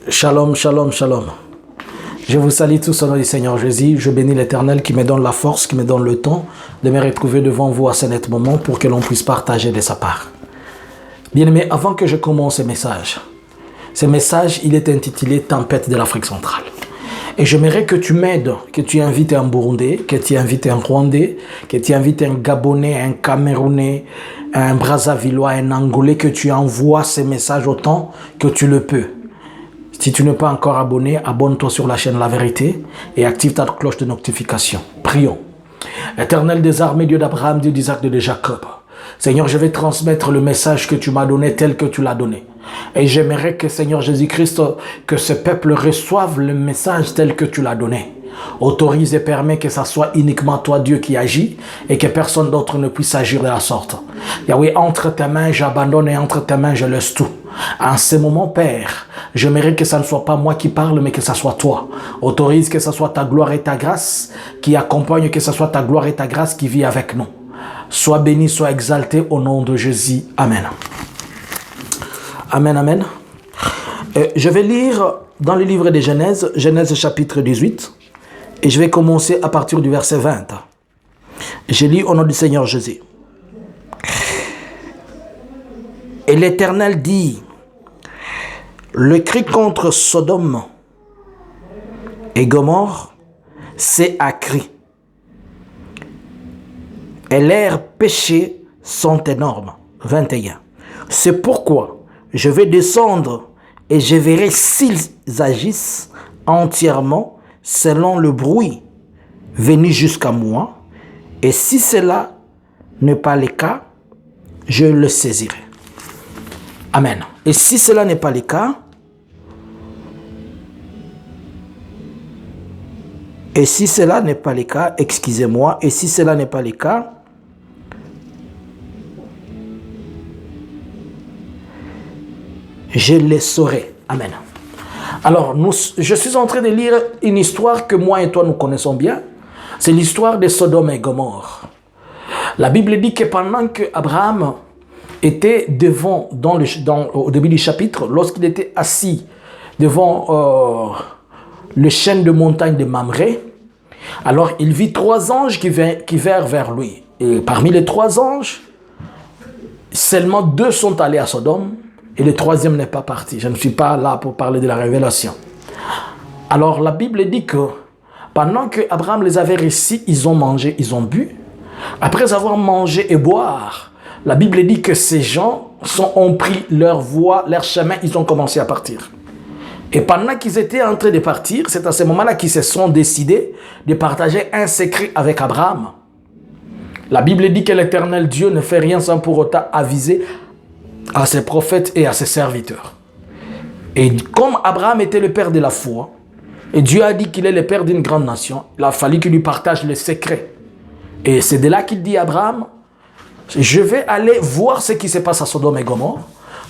Shalom, shalom, shalom. Je vous salue tous au nom du Seigneur Jésus. Je bénis l'Éternel qui me donne la force, qui me donne le temps de me retrouver devant vous à ce net moment pour que l'on puisse partager de sa part. Bien-aimés, avant que je commence ce message, il est intitulé « Tempête de l'Afrique centrale ». Et j'aimerais que tu m'aides, que tu invites un Burundais, que tu invites un Rwandais, que tu invites un Gabonais, un Camerounais, un Brazzavillois, un Angolais, que tu envoies ces messages autant que tu le peux. Si tu n'es pas encore abonné, abonne-toi sur la chaîne La Vérité et active ta cloche de notification. Prions. Éternel des armées, Dieu d'Abraham, Dieu d'Isaac, Dieu de Jacob. Seigneur, je vais transmettre le message que tu m'as donné tel que tu l'as donné. Et j'aimerais que, Seigneur Jésus-Christ, que ce peuple reçoive le message tel que tu l'as donné. Autorise et permets que ce soit uniquement toi, Dieu, qui agit et que personne d'autre ne puisse agir de la sorte. Yahweh, entre tes mains, j'abandonne et entre tes mains, je laisse tout. En ce moment, Père, j'aimerais que ce ne soit pas moi qui parle, mais que ce soit toi. Autorise que ce soit ta gloire et ta grâce qui accompagnent, que ce soit ta gloire et ta grâce qui vit avec nous. Sois béni, sois exalté au nom de Jésus. Amen. Amen, amen. Je vais lire dans le livre de Genèse, Genèse chapitre 18, et je vais commencer à partir du verset 20. Je lis au nom du Seigneur Jésus. Et l'Éternel dit, le cri contre Sodome et Gomorrhe s'est accru. Et leurs péchés sont énormes. 21. C'est pourquoi je vais descendre et je verrai s'ils agissent entièrement selon le bruit venu jusqu'à moi. Et si cela n'est pas le cas, je le saisirai. Amen. Et si cela n'est pas le cas, excusez-moi, et si cela n'est pas le cas, je les saurai. Amen. Alors, je suis en train de lire une histoire que moi et toi nous connaissons bien. C'est l'histoire de Sodome et Gomorrhe. La Bible dit que pendant que Abraham était devant, au début du chapitre, lorsqu'il était assis devant le chêne de montagne de Mamré, alors il vit 3 anges qui vinrent vers lui. Et parmi les 3 anges, seulement 2 sont allés à Sodome et le 3e n'est pas parti. Je ne suis pas là pour parler de la révélation. Alors la Bible dit que pendant que Abraham les avait reçus, ils ont mangé, ils ont bu. Après avoir mangé et boire, la Bible dit que ces gens ont pris leur voie, leur chemin, ils ont commencé à partir. Et pendant qu'ils étaient en train de partir, c'est à ce moment-là qu'ils se sont décidés de partager un secret avec Abraham. La Bible dit que l'Éternel Dieu ne fait rien sans pour autant aviser à ses prophètes et à ses serviteurs. Et comme Abraham était le père de la foi, et Dieu a dit qu'il est le père d'une grande nation, il a fallu qu'il lui partage le secret. Et c'est de là qu'il dit à Abraham, je vais aller voir ce qui se passe à Sodome et Gomorrhe,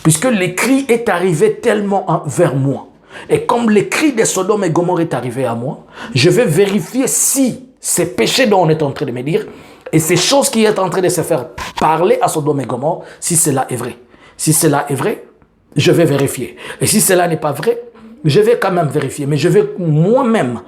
puisque le cri est arrivé tellement vers moi. Et comme le cri de Sodome et Gomorrhe est arrivé à moi, je vais vérifier si ces péchés dont on est en train de me dire, et ces choses qui sont en train de se faire parler à Sodome et Gomorrhe, si cela est vrai. Si cela est vrai, je vais vérifier. Et si cela n'est pas vrai, je vais quand même vérifier. Mais je vais moi-même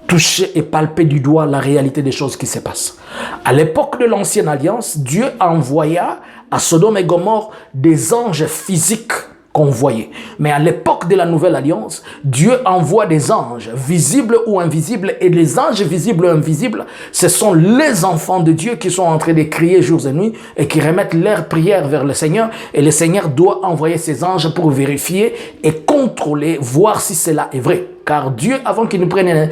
toucher et palper du doigt la réalité des choses qui se passent. À l'époque de l'Ancienne Alliance, Dieu envoya à Sodome et Gomorrhe des anges physiques qu'on voyait. Mais à l'époque de la Nouvelle Alliance, Dieu envoie des anges, visibles ou invisibles. Et les anges visibles ou invisibles, ce sont les enfants de Dieu qui sont en train de crier jours et nuits et qui remettent leurs prières vers le Seigneur. Et le Seigneur doit envoyer ses anges pour vérifier et contrôler, voir si cela est vrai. Car Dieu, avant qu'il prenne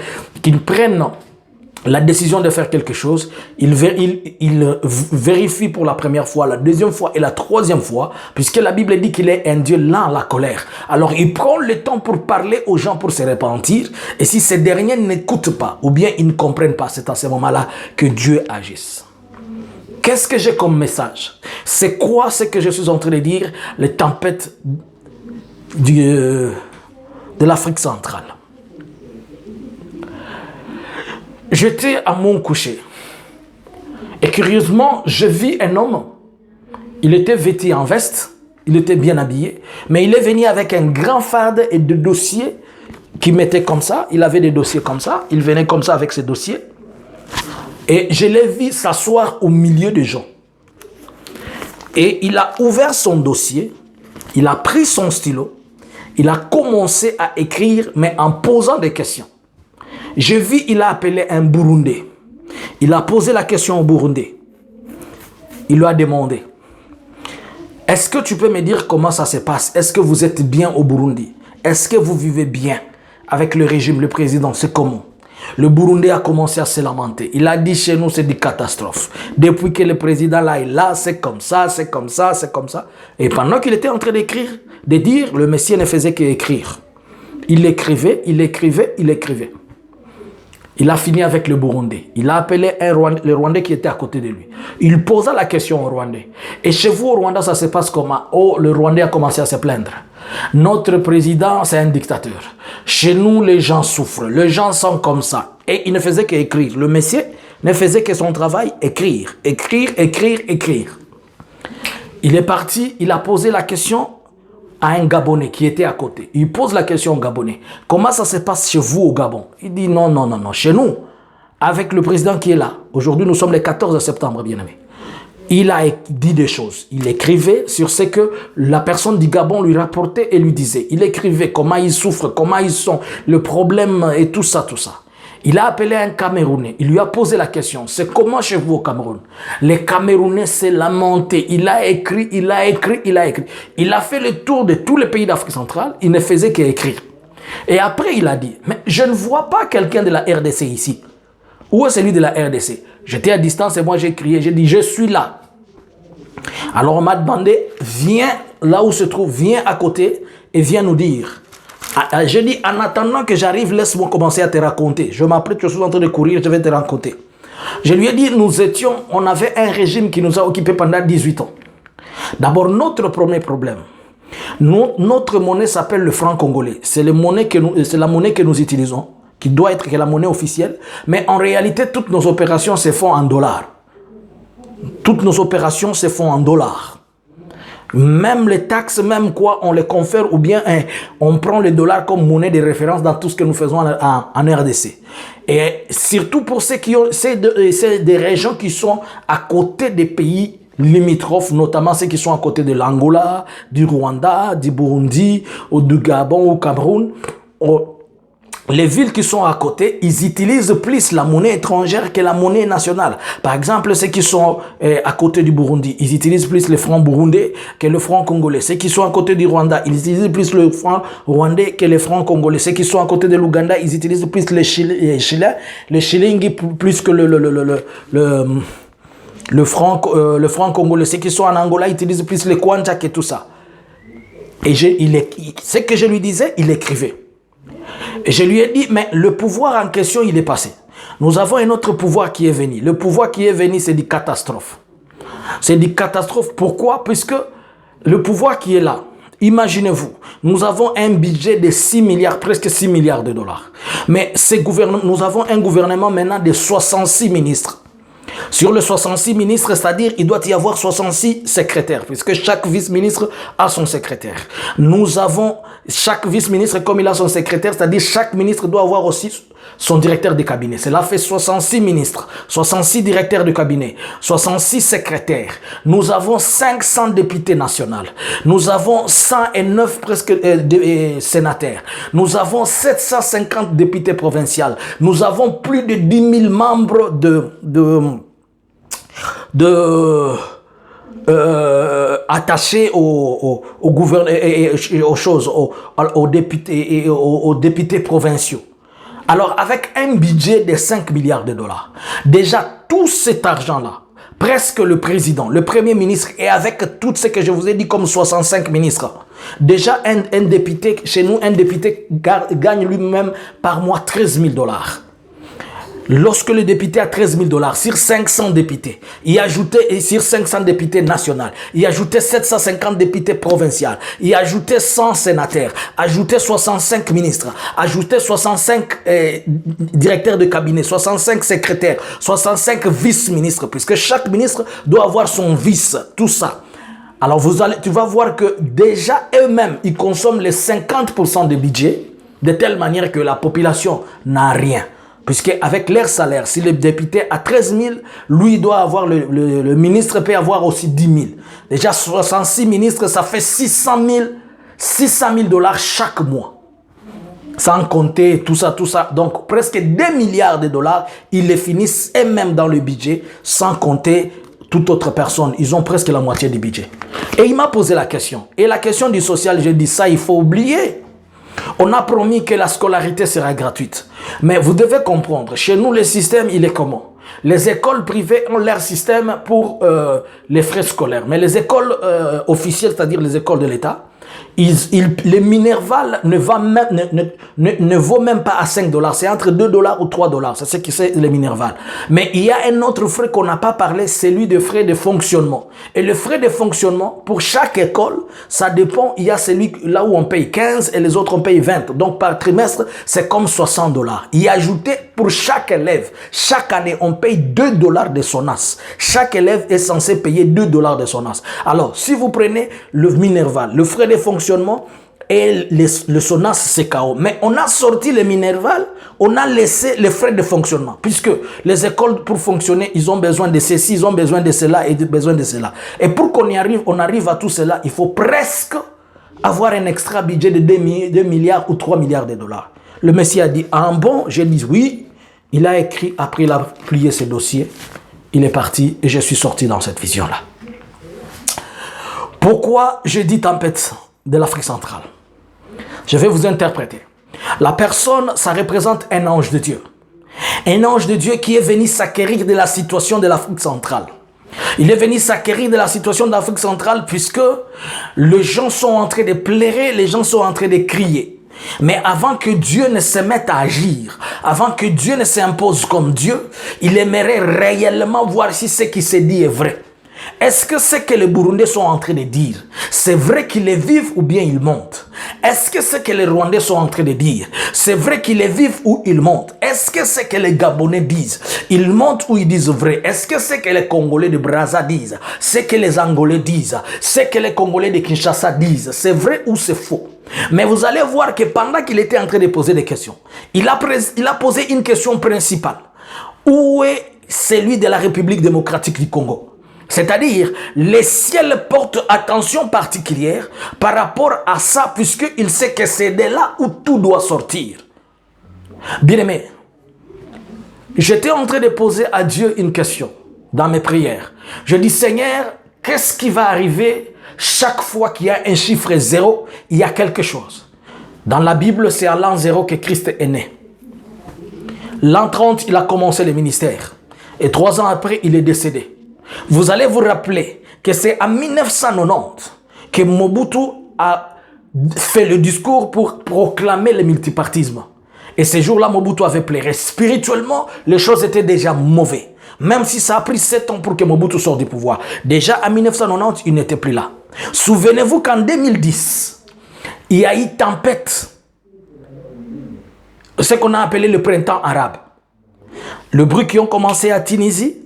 la décision de faire quelque chose, il vérifie pour la première fois, la deuxième fois et la troisième fois, puisque la Bible dit qu'il est un Dieu lent à la colère. Alors il prend le temps pour parler aux gens pour se repentir, et si ces derniers n'écoutent pas, ou bien ils ne comprennent pas, c'est à ce moment-là que Dieu agisse. Qu'est-ce que j'ai comme message? C'est quoi ce que je suis en train de dire? Les tempêtes de l'Afrique centrale. J'étais à mon coucher. Et curieusement, je vis un homme. Il était vêtu en veste. il était bien habillé, mais il est venu avec un grand farde et des dossiers qu'il mettait comme ça. Il avait des dossiers comme ça, il venait comme ça avec ses dossiers. Et je l'ai vu s'asseoir au milieu des gens. Et il a ouvert son dossier, il a pris son stylo, il a commencé à écrire, mais en posant des questions. J'ai vu, il a appelé un Burundais. Il a posé la question au Burundais. Il lui a demandé, est-ce que tu peux me dire comment ça se passe? Est-ce que vous êtes bien au Burundi? Est-ce que vous vivez bien avec le régime, le président? C'est comment? Le Burundais a commencé à se lamenter. Il a dit, chez nous, c'est des catastrophes. Depuis que le président là est là, c'est comme ça, c'est comme ça, c'est comme ça. Et pendant qu'il était en train d'écrire, de dire, le Messie ne faisait qu'écrire. Il écrivait, il écrivait, il écrivait. Il a fini avec le Burundais. Il a appelé le Rwandais qui était à côté de lui. Il posa la question au Rwandais. Et chez vous, au Rwanda, ça se passe comment? Oh, le Rwandais a commencé à se plaindre. Notre président, c'est un dictateur. Chez nous, les gens souffrent. Les gens sont comme ça. Et il ne faisait qu'écrire. Le Messie ne faisait que son travail, écrire. Écrire, écrire, écrire. Il est parti, il a posé la question à un Gabonais qui était à côté. Il pose la question au Gabonais. Comment ça se passe chez vous au Gabon? Il dit non, non, non, non. Chez nous, avec le président qui est là, aujourd'hui nous sommes le 14 septembre, bien-aimé. Il a dit des choses. Il écrivait sur ce que la personne du Gabon lui rapportait et lui disait. Il écrivait comment ils souffrent, comment ils sont, le problème et tout ça, tout ça. Il a appelé un Camerounais. Il lui a posé la question. C'est comment chez vous au Cameroun? Les Camerounais s'est lamenté. Il a écrit, il a écrit, il a écrit. Il a fait le tour de tous les pays d'Afrique centrale. Il ne faisait qu'écrire. Et après, il a dit, mais je ne vois pas quelqu'un de la RDC ici. Où est celui de la RDC? J'étais à distance et moi j'ai crié. J'ai dit, je suis là. Alors on m'a demandé, viens là où se trouve, viens à côté et viens nous dire. J'ai dit, en attendant que j'arrive, laisse-moi commencer à te raconter. Je m'apprête, je suis en train de courir, je vais te raconter. Je lui ai dit, on avait un régime qui nous a occupés pendant 18 ans. D'abord, notre premier problème, notre monnaie s'appelle le franc congolais. C'est la monnaie que nous utilisons, qui doit être la monnaie officielle. Mais en réalité, toutes nos opérations se font en dollars. Toutes nos opérations se font en dollars. Même les taxes, même quoi, on les confère ou bien on prend le dollar comme monnaie de référence dans tout ce que nous faisons en RDC. Et surtout pour ceux qui ont, c'est des régions qui sont à côté des pays limitrophes, notamment ceux qui sont à côté de l'Angola, du Rwanda, du Burundi, ou du Gabon, ou Cameroun. Les villes qui sont à côté, ils utilisent plus la monnaie étrangère que la monnaie nationale. Par exemple, ceux qui sont à côté du Burundi, ils utilisent plus le franc burundais que le franc congolais. Ceux qui sont à côté du Rwanda, ils utilisent plus le franc rwandais que le franc congolais. Ceux qui sont à côté de l'Ouganda, ils utilisent plus les shillings plus que le franc congolais. Ceux qui sont en Angola, ils utilisent plus les kwanzak et tout ça. Et ce que je lui disais, il écrivait. Et je lui ai dit, mais le pouvoir en question, il est passé. Nous avons un autre pouvoir qui est venu. Le pouvoir qui est venu, c'est des catastrophes. C'est des catastrophes. Pourquoi? Puisque le pouvoir qui est là, imaginez-vous, nous avons un budget de 6 milliards, presque 6 milliards de dollars. Mais nous avons un gouvernement maintenant de 66 ministres. Sur les 66 ministres, c'est-à-dire il doit y avoir 66 secrétaires, puisque chaque vice-ministre a son secrétaire. Nous avons chaque vice-ministre, comme il a son secrétaire, c'est-à-dire chaque ministre doit avoir aussi son directeur de cabinet. Cela fait 66 ministres, 66 directeurs de cabinet, 66 secrétaires. Nous avons 500 députés nationaux. Nous avons 109 presque sénateurs. Nous avons 750 députés provinciaux. Nous avons plus de 10 000 membres attachés au gouvernement et aux choses, aux députés provinciaux. Alors, avec un budget de 5 milliards de dollars, déjà tout cet argent-là, presque le président, le premier ministre, et avec tout ce que je vous ai dit comme 65 ministres, déjà un député, chez nous, un député gagne lui-même par mois 13 000 dollars. Lorsque le député a 13 000 dollars sur 500 députés, il ajoutait sur 500 députés nationaux, il ajoutait 750 députés provinciaux, il ajoutait 100 sénateurs, ajoutait 65 ministres, ajoutait 65 directeurs de cabinet, 65 secrétaires, 65 vice-ministres, puisque chaque ministre doit avoir son vice, tout ça. Alors tu vas voir que déjà eux-mêmes, ils consomment les 50% de budget de telle manière que la population n'a rien. Puisque avec leur salaire, si le député a 13 000, lui doit avoir, le ministre peut avoir aussi 10 000. Déjà 66 ministres, ça fait 600 000 dollars chaque mois. Sans compter tout ça. Donc presque 2 milliards de dollars, ils les finissent eux-mêmes dans le budget, sans compter toute autre personne. Ils ont presque la moitié du budget. Et il m'a posé la question. Et la question du social, j'ai dit ça, il faut oublier. On a promis que la scolarité sera gratuite. Mais vous devez comprendre, chez nous, le système, il est comment? Les écoles privées ont leur système pour les frais scolaires. Mais les écoles officielles, c'est-à-dire les écoles de l'État, les Minerval ne vaut même pas à 5 dollars. C'est entre 2 dollars ou 3 dollars. C'est ce qui c'est les Minerval. Mais il y a un autre frais qu'on n'a pas parlé, c'est celui de frais de fonctionnement. Et le frais de fonctionnement, pour chaque école, ça dépend. Il y a celui là où on paye 15 et les autres on paye 20. Donc par trimestre, c'est comme 60 dollars. Il y a ajouté pour chaque élève. Chaque année, on paye 2 dollars de SONAS. Chaque élève est censé payer 2 dollars de SONAS. Alors, si vous prenez le Minerval, le frais de fonctionnement et le SONAS, c'est KO. Mais on a sorti le Minerval, on a laissé les frais de fonctionnement. Puisque les écoles, pour fonctionner, ils ont besoin de ceci, ils ont besoin de cela et besoin de cela. Et pour qu'on y arrive, on arrive à tout cela, il faut presque avoir un extra budget de 2 milliards ou 3 milliards de dollars. Le Messie a dit, ah bon, j'ai dit oui. Il a écrit, après il a plié ses dossiers, il est parti et je suis sorti dans cette vision-là. Pourquoi je dis tempête de l'Afrique centrale? Je vais vous interpréter. La personne, ça représente un ange de Dieu. Un ange de Dieu qui est venu s'acquérir de la situation de l'Afrique centrale. Il est venu s'acquérir de la situation de l'Afrique centrale puisque les gens sont en train de pleurer, les gens sont en train de crier. Mais avant que Dieu ne se mette à agir, avant que Dieu ne s'impose comme Dieu, il aimerait réellement voir si ce qui se dit est vrai. Est-ce que ce que les Burundais sont en train de dire, c'est vrai qu'ils les vivent ou bien ils montent? Est-ce que ce que les Rwandais sont en train de dire, c'est vrai qu'ils les vivent ou ils montent? Est-ce que ce que les Gabonais disent, ils montent ou ils disent vrai? Est-ce que ce que les Congolais de Brazza disent, ce que les Angolais disent, ce que les Congolais de Kinshasa disent, c'est vrai ou c'est faux? Mais vous allez voir que pendant qu'il était en train de poser des questions, il a posé une question principale. Où est celui de la République démocratique du Congo? C'est-à-dire, les ciels portent attention particulière par rapport à ça, puisqu'il sait que c'est de là où tout doit sortir. Bien-aimé, j'étais en train de poser à Dieu une question dans mes prières. Je dis, Seigneur, qu'est-ce qui va arriver chaque fois qu'il y a un chiffre 0, il y a quelque chose. Dans la Bible, c'est à l'an 0 que Christ est né. L'an 30, il a commencé le ministère. Et 3 ans après, il est décédé. Vous allez vous rappeler que c'est en 1990 que Mobutu a fait le discours pour proclamer le multipartisme. Et ce jour-là, Mobutu avait pleuré. Spirituellement, les choses étaient déjà mauvaises. Même si ça a pris 7 ans pour que Mobutu sorte du pouvoir. Déjà, en 1990, il n'était plus là. Souvenez-vous qu'en 2010, il y a eu tempête. Ce qu'on a appelé le printemps arabe. Le bruit qui ont commencé à Tunisie,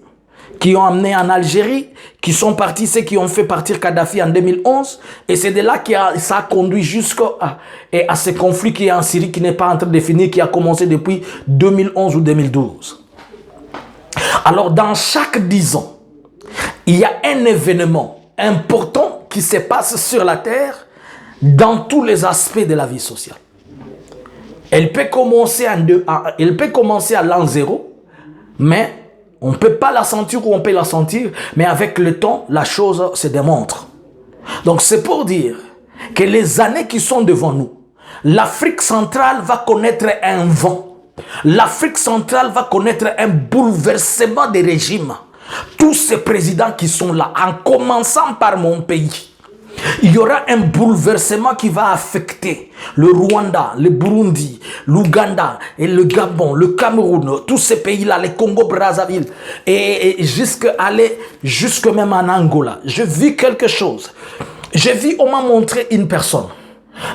qui ont amené en Algérie, qui sont partis, ceux qui ont fait partir Kadhafi en 2011. Et c'est de là que ça a conduit jusqu'à ce conflit qui est en Syrie, qui n'est pas en train de finir, qui a commencé depuis 2011 ou 2012. Alors, dans chaque 10 ans, il y a un événement important qui se passe sur la terre dans tous les aspects de la vie sociale. Elle peut commencer à l'an 0, mais on ne peut pas la sentir ou on peut la sentir, mais avec le temps, la chose se démontre. Donc c'est pour dire que les années qui sont devant nous, l'Afrique centrale va connaître un vent. L'Afrique centrale va connaître un bouleversement des régimes. Tous ces présidents qui sont là, en commençant par mon pays, il y aura un bouleversement qui va affecter le Rwanda, le Burundi, l'Ouganda, et le Gabon, le Cameroun, tous ces pays-là, les Congo-Brazzaville, et jusque même en Angola. Je vis quelque chose. On m'a montré une personne,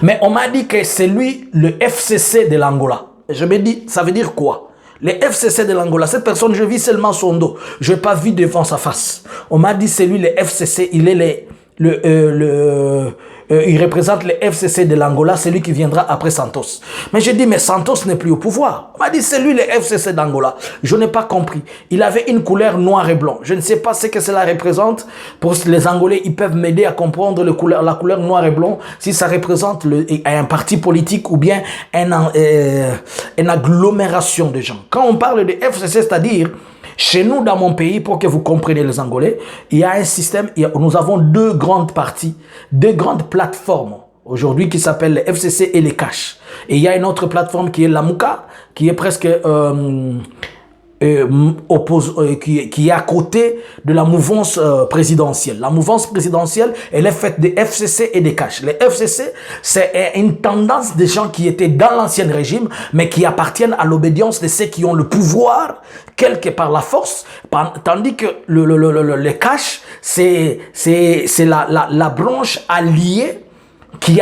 mais on m'a dit que c'est lui, le FCC de l'Angola. Je me dis, ça veut dire quoi? Le FCC de l'Angola, cette personne, je vis seulement son dos. Je n'ai pas vu devant sa face. On m'a dit, c'est lui, le FCC, il est il représente le FCC de l'Angola, c'est lui qui viendra après Santos. Mais j'ai dit, mais Santos n'est plus au pouvoir. Il m'a dit, c'est lui le FCC d'Angola. Je n'ai pas compris. Il avait une couleur noir et blanc. Je ne sais pas ce que cela représente. Pour les Angolais, ils peuvent m'aider à comprendre la couleur noir et blanc, si ça représente un parti politique ou bien une agglomération de gens. Quand on parle de FCC, c'est-à-dire, chez nous, dans mon pays, pour que vous compreniez les Angolais, il y a un système, nous avons deux grandes parties, deux grandes plateformes aujourd'hui qui s'appellent les FCC et les Cash. Et il y a une autre plateforme qui est l'Amouka, qui est presque qui est à côté de la mouvance présidentielle. La mouvance présidentielle, elle est faite des FCC et des Cash. Les FCC, c'est une tendance des gens qui étaient dans l'ancien régime, mais qui appartiennent à l'obédience de ceux qui ont le pouvoir, quelque par la force, tandis que les Cash, c'est la branche alliée qui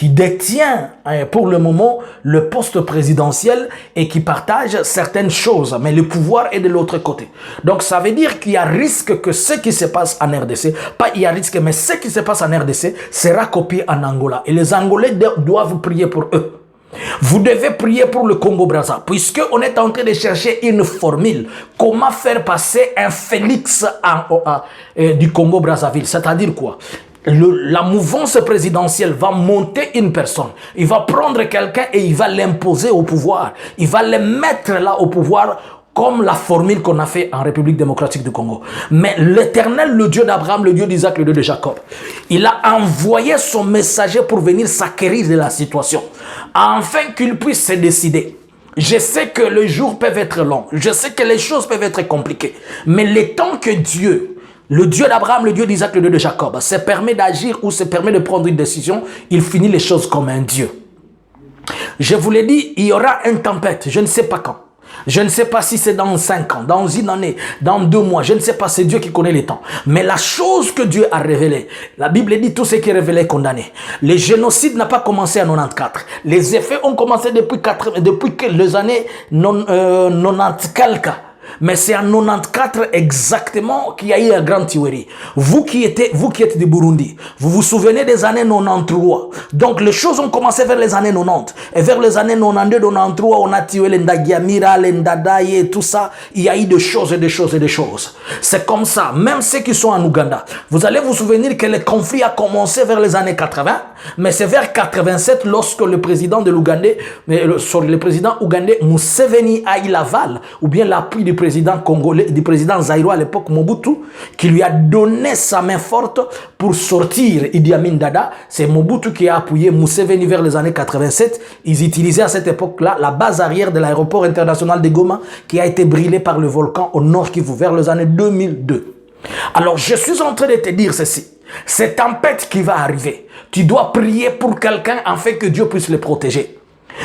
détient pour le moment le poste présidentiel et qui partage certaines choses, mais le pouvoir est de l'autre côté. Donc ça veut dire qu'il y a risque que ce qui se passe en RDC, pas il y a risque, mais ce qui se passe en RDC sera copié en Angola. Et les Angolais doivent prier pour eux. Vous devez prier pour le Congo-Brazza, puisque on est en train de chercher une formule. Comment faire passer un Félix du Congo-Brazzaville? C'est-à-dire quoi? La mouvance présidentielle va monter une personne. Il va prendre quelqu'un et il va l'imposer au pouvoir. Il va le mettre là au pouvoir, comme la formule qu'on a fait en République démocratique du Congo. Mais l'Éternel, le Dieu d'Abraham, le Dieu d'Isaac, le Dieu de Jacob, il a envoyé son messager pour venir s'acquérir de la situation, afin qu'il puisse se décider. Je sais que les jours peuvent être longs, je sais que les choses peuvent être compliquées, mais le temps que Dieu, le Dieu d'Abraham, le Dieu d'Isaac, le Dieu de Jacob, se permet d'agir ou se permet de prendre une décision, il finit les choses comme un Dieu. Je vous l'ai dit, il y aura une tempête, je ne sais pas quand. Je ne sais pas si c'est dans 5 ans, dans une année, dans 2 mois. Je ne sais pas, c'est Dieu qui connaît les temps. Mais la chose que Dieu a révélée, la Bible dit tout ce qui est révélé est condamné. Le génocide n'a pas commencé en 94. Les effets ont commencé depuis les années 90 quelques. Mais c'est en 94 exactement qu'il y a eu la grande tuerie. Vous qui êtes du Burundi, vous vous souvenez des années 93. Donc les choses ont commencé vers les années 90. Et vers les années 92, 93, on a tué les Ndagiamira, les Ndadaye et tout ça. Il y a eu des choses et des choses et des choses. C'est comme ça. Même ceux qui sont en Ouganda. Vous allez vous souvenir que le conflit a commencé vers les années 80. Mais c'est vers 87 lorsque le président de l'Ougandais, le président ougandais Museveni a eu l'aval, ou bien l'appui du président congolais, du président Zaïro à l'époque Mobutu, qui lui a donné sa main forte pour sortir Idi Amin Dada. C'est Mobutu qui a appuyé Museveni vers les années 87. Ils utilisaient à cette époque-là la base arrière de l'aéroport international de Goma, qui a été brûlée par le volcan au nord Kivu vers les années 2002. Alors je suis en train de te dire ceci. Cette tempête qui va arriver, tu dois prier pour quelqu'un afin que Dieu puisse le protéger.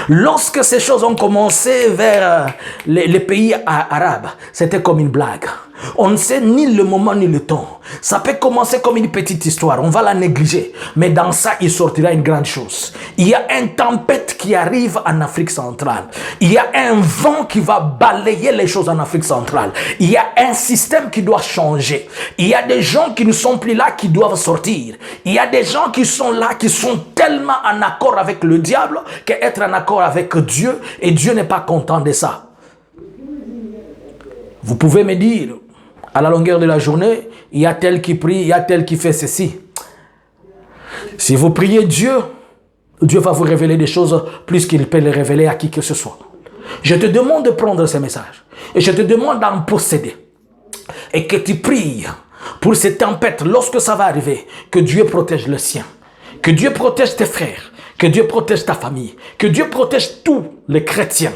Lorsque ces choses ont commencé vers les pays arabes, c'était comme une blague. On ne sait ni le moment ni le temps. Ça peut commencer comme une petite histoire, on va la négliger. Mais dans ça, il sortira une grande chose. Il y a une tempête qui arrive en Afrique centrale. Il y a un vent qui va balayer les choses en Afrique centrale. Il y a un système qui doit changer. Il y a des gens qui ne sont plus là, qui doivent sortir. Il y a des gens qui sont là, qui sont tellement en accord avec le diable, qu'être en accord avec Dieu, et Dieu n'est pas content de ça. Vous pouvez me dire, à la longueur de la journée, il y a tel qui prie, il y a tel qui fait ceci. Si vous priez Dieu, Dieu va vous révéler des choses plus qu'il peut les révéler à qui que ce soit. Je te demande de prendre ces messages et je te demande d'en posséder et que tu pries pour ces tempêtes lorsque ça va arriver, que Dieu protège le sien, que Dieu protège tes frères, que Dieu protège ta famille, que Dieu protège tous les chrétiens.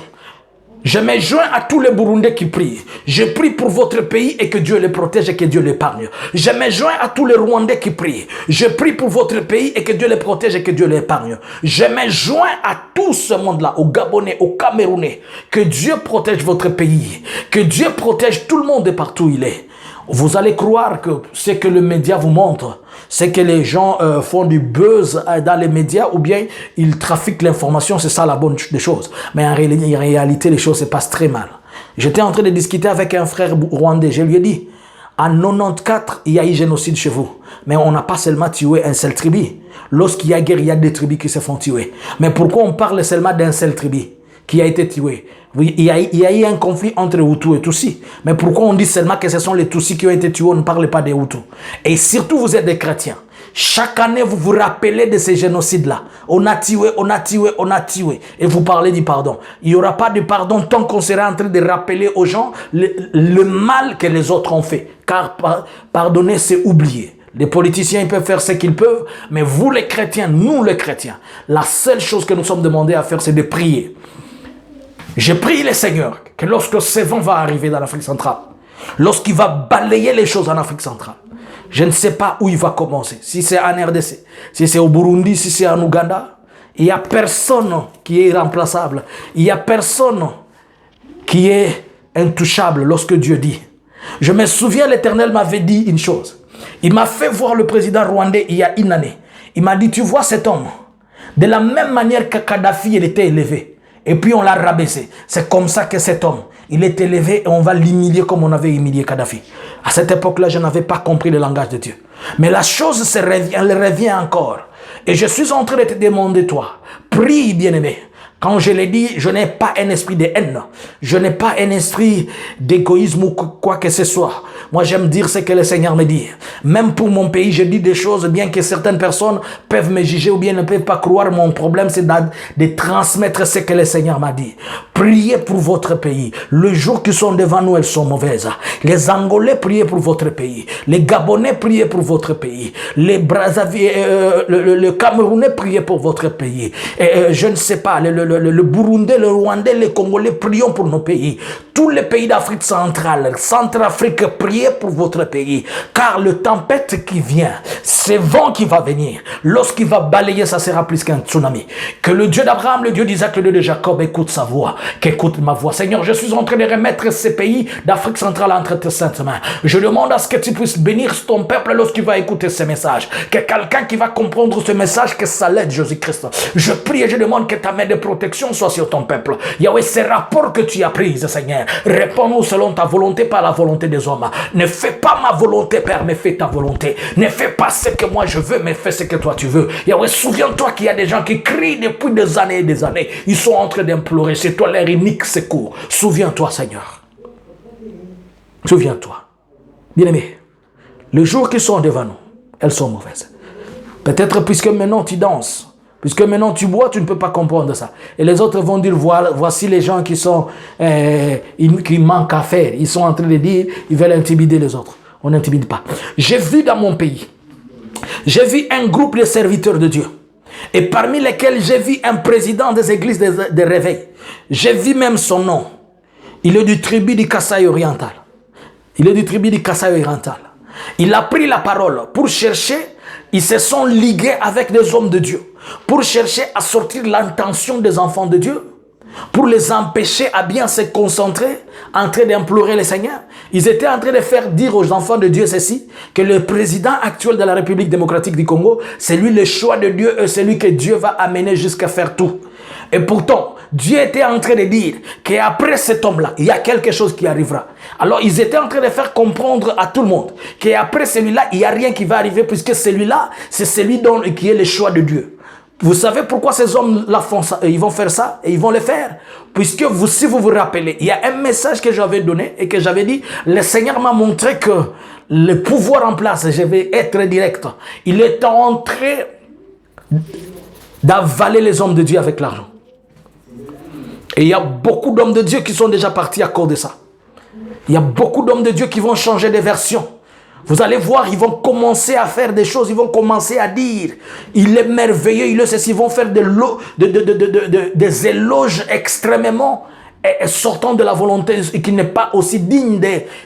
Je me joins à tous les Burundais qui prient. Je prie pour votre pays et que Dieu les protège et que Dieu l'épargne. Je me joins à tous les Rwandais qui prient. Je prie pour votre pays et que Dieu les protège et que Dieu l'épargne. Je me joins à tout ce monde-là, aux Gabonais, aux Camerounais. Que Dieu protège votre pays. Que Dieu protège tout le monde partout où il est. Vous allez croire que ce que le média vous montre, c'est que les gens font du buzz dans les médias ou bien ils trafiquent l'information, c'est ça la bonne des choses. Mais en réalité, les choses se passent très mal. J'étais en train de discuter avec un frère rwandais, je lui ai dit, En 94, il y a eu génocide chez vous. Mais on n'a pas seulement tué un seul tribu. Lorsqu'il y a guerre, il y a des tribus qui se font tuer. Mais pourquoi on parle seulement d'un seul tribu qui a été tué? Oui, il y a eu un conflit entre Hutus et Tutsis. Mais pourquoi on dit seulement que ce sont les Tutsis qui ont été tués? On ne parle pas des Hutus. Et surtout, vous êtes des chrétiens. Chaque année, vous vous rappelez de ces génocides-là. On a tué, on a tué, on a tué. Et vous parlez du pardon. Il n'y aura pas de pardon tant qu'on sera en train de rappeler aux gens le mal que les autres ont fait. Car pardonner, c'est oublier. Les politiciens, ils peuvent faire ce qu'ils peuvent. Mais vous, les chrétiens, nous, les chrétiens, la seule chose que nous sommes demandés à faire, c'est de prier. Je prie le Seigneur que lorsque ce vent va arriver dans l'Afrique centrale, lorsqu'il va balayer les choses en Afrique centrale, je ne sais pas où il va commencer. Si c'est en RDC, si c'est au Burundi, si c'est en Ouganda, il n'y a personne qui est irremplaçable. Il n'y a personne qui est intouchable lorsque Dieu dit. Je me souviens, l'Éternel m'avait dit une chose. Il m'a fait voir le président rwandais il y a une année. Il m'a dit, tu vois cet homme, de la même manière que Kadhafi, il était élevé. Et puis on l'a rabaissé. C'est comme ça que cet homme, il est élevé et on va l'humilier comme on avait humilié Kadhafi. À cette époque-là, je n'avais pas compris le langage de Dieu. Mais la chose elle revient encore. Et je suis en train de te demander, toi, prie, bien-aimé. Quand je l'ai dit, je n'ai pas un esprit de haine. Je n'ai pas un esprit d'égoïsme ou quoi que ce soit. Moi, j'aime dire ce que le Seigneur me dit. Même pour mon pays, je dis des choses, bien que certaines personnes peuvent me juger ou bien ne peuvent pas croire. Mon problème, c'est de transmettre ce que le Seigneur m'a dit. Priez pour votre pays. Les jours qui sont devant nous, elles sont mauvaises. Les Angolais, priez pour votre pays. Les Gabonais, priez pour votre pays. Les Brazzaville, le Camerounais, priez pour votre pays. Je ne sais pas, le Burundais, le Rwandais, les Congolais, prions pour nos pays. Tous les pays d'Afrique centrale, Centrafrique, priez pour votre pays. Car le tempête qui vient, c'est vent qui va venir. Lorsqu'il va balayer, ça sera plus qu'un tsunami. Que le Dieu d'Abraham, le Dieu d'Isaac, le Dieu de Jacob écoute sa voix, qu'écoute ma voix. Seigneur, je suis en train de remettre ces pays d'Afrique centrale entre tes saintes mains. Je demande à ce que tu puisses bénir ton peuple lorsqu'il va écouter ce message. Que quelqu'un qui va comprendre ce message, que ça l'aide, Jésus-Christ. Je prie et je demande que ta main de protection soit sur ton peuple. Yahweh, ces rapports que tu as pris, Seigneur, réponds-nous selon ta volonté, pas la volonté des hommes. Ne fais pas ma volonté, Père, mais fais ta volonté. Ne fais pas ce que moi je veux, mais fais ce que toi tu veux. Yahweh, souviens-toi qu'il y a des gens qui crient depuis des années et des années. Ils sont en train d'implorer. C'est toi leur unique secours. Souviens-toi, Seigneur. Souviens-toi. Bien-aimé, les jours qui sont devant nous, elles sont mauvaises. Peut-être puisque maintenant tu danses, puisque maintenant tu bois, tu ne peux pas comprendre ça. Et les autres vont dire, voici les gens qui qui manquent à faire. Ils sont en train de dire, ils veulent intimider les autres. On n'intimide pas. J'ai vu dans mon pays, j'ai vu un groupe de serviteurs de Dieu. Et parmi lesquels j'ai vu un président des églises de réveil. J'ai vu même son nom. Il est du tribu du Kasaï oriental. Il est du tribu du Kasaï oriental. Il a pris la parole pour chercher, ils se sont ligués avec des hommes de Dieu, pour chercher à sortir l'intention des enfants de Dieu, pour les empêcher à bien se concentrer, en train d'implorer le Seigneur. Ils étaient en train de faire dire aux enfants de Dieu ceci, que le président actuel de la République démocratique du Congo, c'est lui le choix de Dieu et c'est lui que Dieu va amener jusqu'à faire tout. Et pourtant, Dieu était en train de dire qu'après cet homme-là, il y a quelque chose qui arrivera. Alors, ils étaient en train de faire comprendre à tout le monde qu'après celui-là, il n'y a rien qui va arriver puisque celui-là, c'est celui qui est le choix de Dieu. Vous savez pourquoi ces hommes-là font ça? Ils vont faire ça et ils vont le faire. Puisque si vous vous rappelez, il y a un message que j'avais donné et que j'avais dit, le Seigneur m'a montré que le pouvoir en place, je vais être direct, il est en train d'avaler les hommes de Dieu avec l'argent. Et il y a beaucoup d'hommes de Dieu qui sont déjà partis à cause de ça. Il y a beaucoup d'hommes de Dieu qui vont changer de version. Vous allez voir, ils vont commencer à faire des choses, ils vont commencer à dire, il est merveilleux, il est ceci, ils vont faire des éloges extrêmement sortant de la volonté et qui n'est pas aussi digne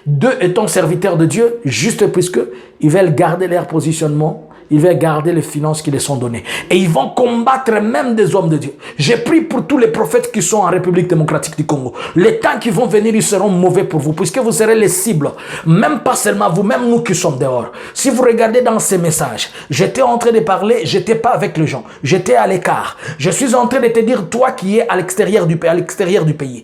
d'eux étant serviteurs de Dieu, juste puisque ils veulent garder leur positionnement. Ils veulent garder les finances qui les sont données. Et ils vont combattre même des hommes de Dieu. J'ai pris pour tous les prophètes qui sont en République démocratique du Congo. Les temps qui vont venir, ils seront mauvais pour vous, puisque vous serez les cibles. Même pas seulement vous, même nous qui sommes dehors. Si vous regardez dans ces messages, j'étais en train de parler, j'étais pas avec les gens. J'étais à l'écart. Je suis en train de te dire, toi qui es à l'extérieur du pays,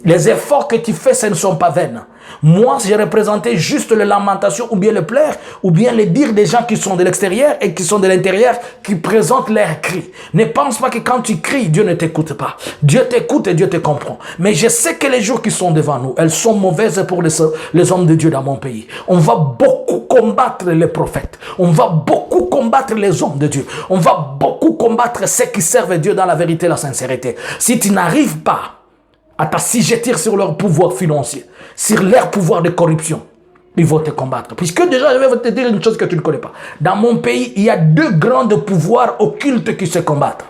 les efforts que tu fais, ce ne sont pas vains. Moi, j'ai représenté juste les lamentations ou bien les pleurs ou bien les dires des gens qui sont de l'extérieur et qui sont de l'intérieur qui présentent leurs cris. Ne pense pas que quand tu cries, Dieu ne t'écoute pas. Dieu t'écoute et Dieu te comprend. Mais je sais que les jours qui sont devant nous, elles sont mauvaises pour les hommes de Dieu dans mon pays. On va beaucoup combattre les prophètes. On va beaucoup combattre les hommes de Dieu. On va beaucoup combattre ceux qui servent Dieu dans la vérité et la sincérité. Si tu n'arrives pas à t'assujettir sur leur pouvoir financier, sur leur pouvoir de corruption, ils vont te combattre. Puisque déjà, je vais te dire une chose que tu ne connais pas. Dans mon pays, il y a deux grands pouvoirs occultes qui se combattent.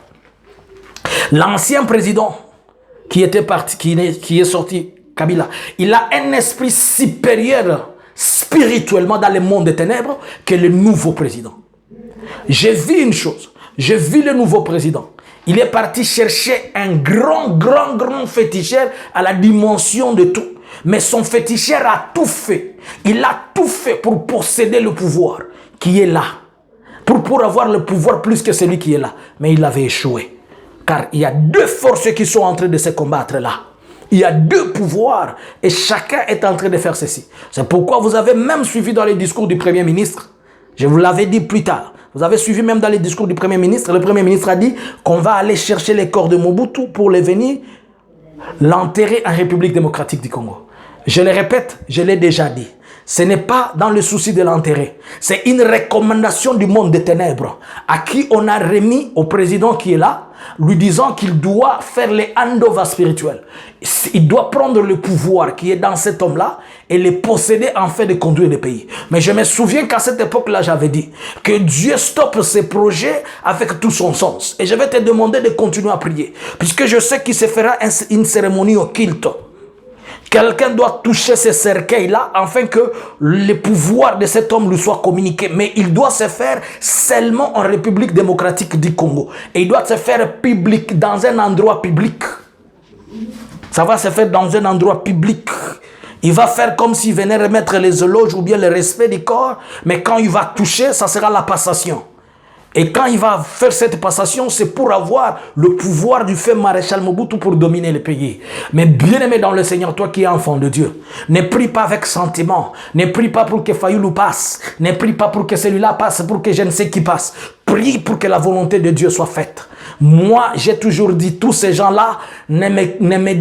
L'ancien président qui était parti, qui est sorti, Kabila, il a un esprit supérieur spirituellement dans le monde des ténèbres que le nouveau président. J'ai vu une chose. J'ai vu le nouveau président. Il est parti chercher un grand féticheur à la dimension de tout. Mais son féticheur a tout fait. Il a tout fait pour posséder le pouvoir qui est là. Pour avoir le pouvoir plus que celui qui est là. Mais il avait échoué. Car il y a deux forces qui sont en train de se combattre là. Il y a deux pouvoirs et chacun est en train de faire ceci. C'est pourquoi vous avez même suivi dans les discours du Premier ministre. Je vous l'avais dit plus tard. Vous avez suivi même dans les discours du Premier ministre. Le Premier ministre a dit qu'on va aller chercher les corps de Mobutu pour les venir l'enterrer en République démocratique du Congo. Je le répète, je l'ai déjà dit. Ce n'est pas dans le souci de l'enterrer. C'est une recommandation du monde des ténèbres à qui on a remis au président qui est là, lui disant qu'il doit faire les handover spirituels. Il doit prendre le pouvoir qui est dans cet homme-là et le posséder en fait de conduire le pays. Mais je me souviens qu'à cette époque-là, j'avais dit que Dieu stoppe ses projets avec tout son sens. Et je vais te demander de continuer à prier. Puisque je sais qu'il se fera une cérémonie occulte. Quelqu'un doit toucher ce cercueil-là afin que le pouvoir de cet homme lui soit communiqué. Mais il doit se faire seulement en République démocratique du Congo. Et il doit se faire public, dans un endroit public. Ça va se faire dans un endroit public. Il va faire comme s'il venait remettre les éloges ou bien le respect du corps. Mais quand il va toucher, ça sera la passation. Et quand il va faire cette passation, c'est pour avoir le pouvoir du fait maréchal Mobutu pour dominer le pays. Mais bien aimé dans le Seigneur, toi qui es enfant de Dieu, ne prie pas avec sentiment. Ne prie pas pour que Fayoulou passe. Ne prie pas pour que celui-là passe, pour que je ne sais qui passe. Prie pour que la volonté de Dieu soit faite. Moi, j'ai toujours dit, tous ces gens-là ne me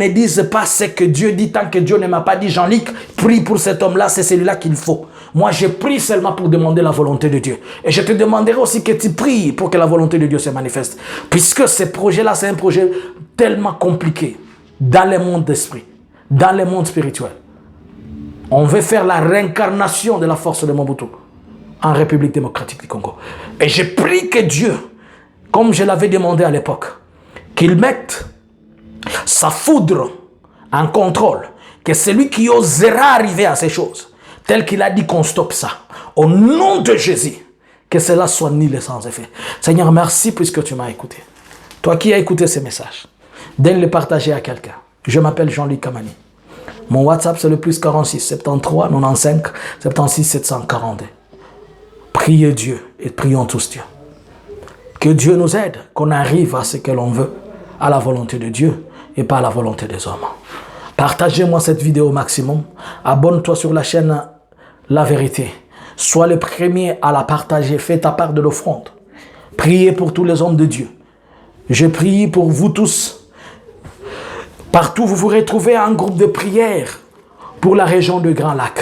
disent pas ce que Dieu dit. Tant que Dieu ne m'a pas dit, Jean-Luc, prie pour cet homme-là, c'est celui-là qu'il faut. Moi, je prie seulement pour demander la volonté de Dieu. Et je te demanderai aussi que tu pries pour que la volonté de Dieu se manifeste. Puisque ce projet-là, c'est un projet tellement compliqué dans le monde d'esprit, dans le monde spirituel. On veut faire la réincarnation de la force de Mobutu en République démocratique du Congo. Et je prie que Dieu, comme je l'avais demandé à l'époque, qu'il mette sa foudre en contrôle, que celui qui osera arriver à ces choses, tel qu'il a dit qu'on stoppe ça, au nom de Jésus, que cela soit nul et sans effet. Seigneur, merci puisque tu m'as écouté. Toi qui as écouté ces messages, donne-le partager à quelqu'un. Je m'appelle Jean-Luc Kamani. Mon WhatsApp, c'est le plus 46 73 95 76 742. Priez Dieu et prions tous Dieu. Que Dieu nous aide, qu'on arrive à ce que l'on veut, à la volonté de Dieu et pas à la volonté des hommes. Partagez-moi cette vidéo au maximum. Abonne-toi sur la chaîne La Vérité. Sois le premier à la partager. Fais ta part de l'offrande. Priez pour tous les hommes de Dieu. Je prie pour vous tous. Partout, vous vous retrouvez en groupe de prière pour la région de Grand Lac.